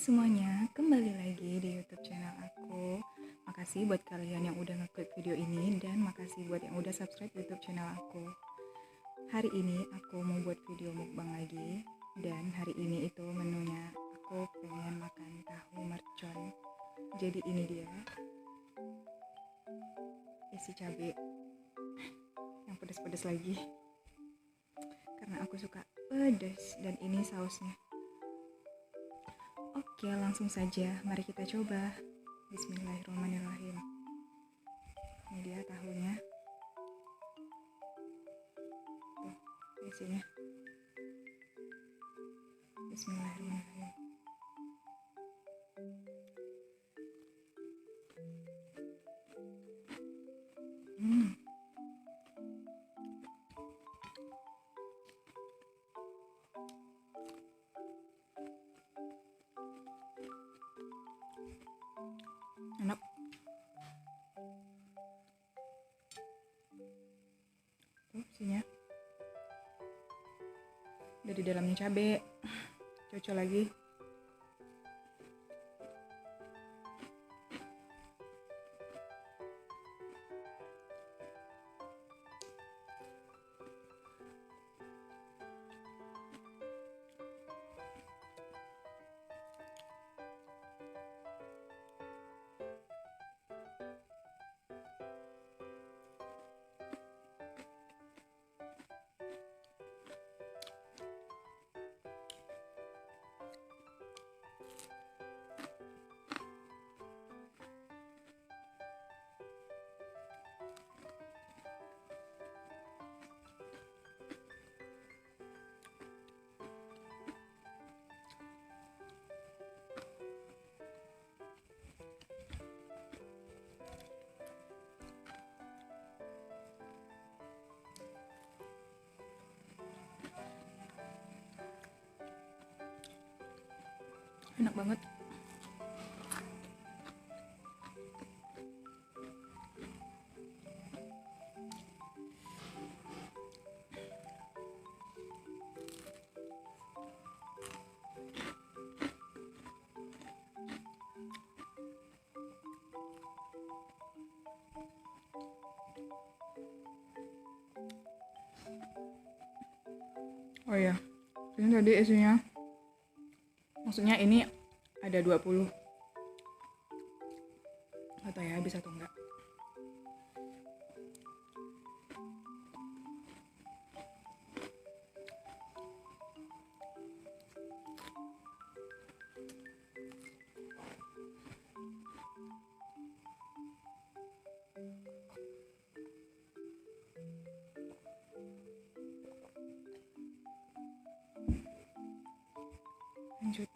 semuanya, kembali lagi di YouTube channel aku. Makasih buat kalian yang udah ngeklik video ini dan makasih buat yang udah subscribe YouTube channel aku. Hari ini aku mau buat video mukbang lagi dan hari ini itu menunya aku pengen makan tahu mercon. Jadi ini dia isi cabai yang pedas-pedas lagi karena aku suka pedas dan ini sausnya. Oke, langsung saja. Mari kita coba. Bismillahirrahmanirrahim. Ini dia tahunya. Tuh, isinya. Bismillahirrahmanirrahim. Enak. Tuh, isinya. Udah di dalamnya cabai. Cocok lagi. Enak banget. Oh iya, ini tadi isinya. Maksudnya ini ada 20. Gak tau ya habis atau enggak. Lanjut.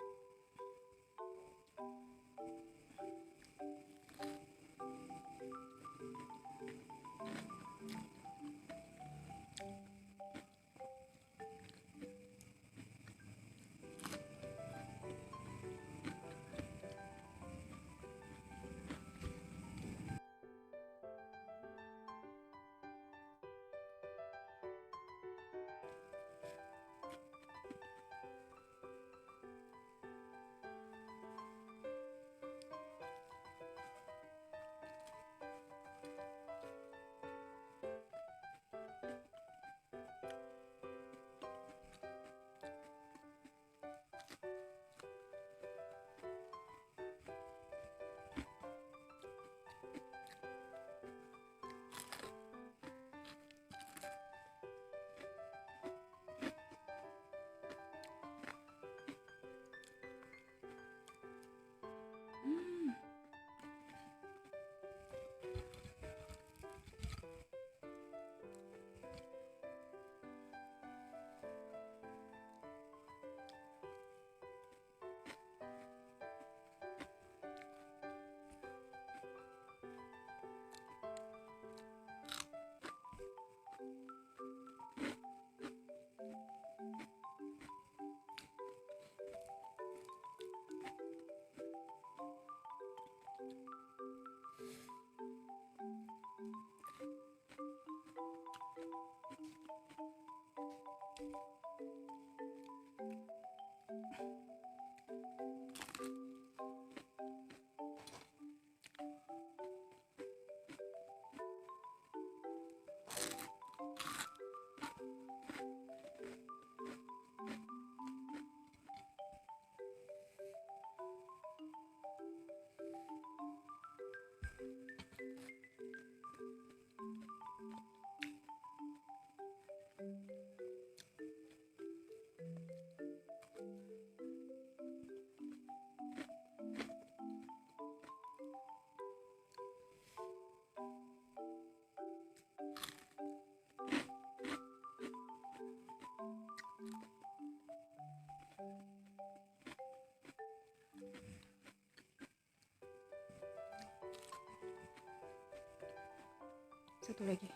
Satu lagi.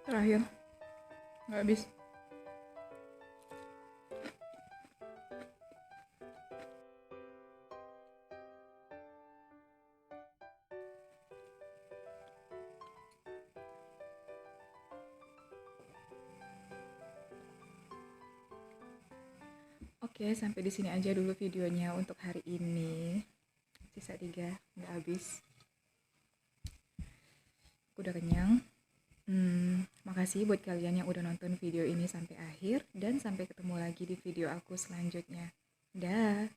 Terakhir. Nggak habis. Oke, sampai di sini aja dulu videonya untuk hari ini. Sisa 3, nggak habis. Aku udah kenyang. Makasih buat kalian yang udah nonton video ini sampai akhir, dan sampai ketemu lagi di video aku selanjutnya. Dah.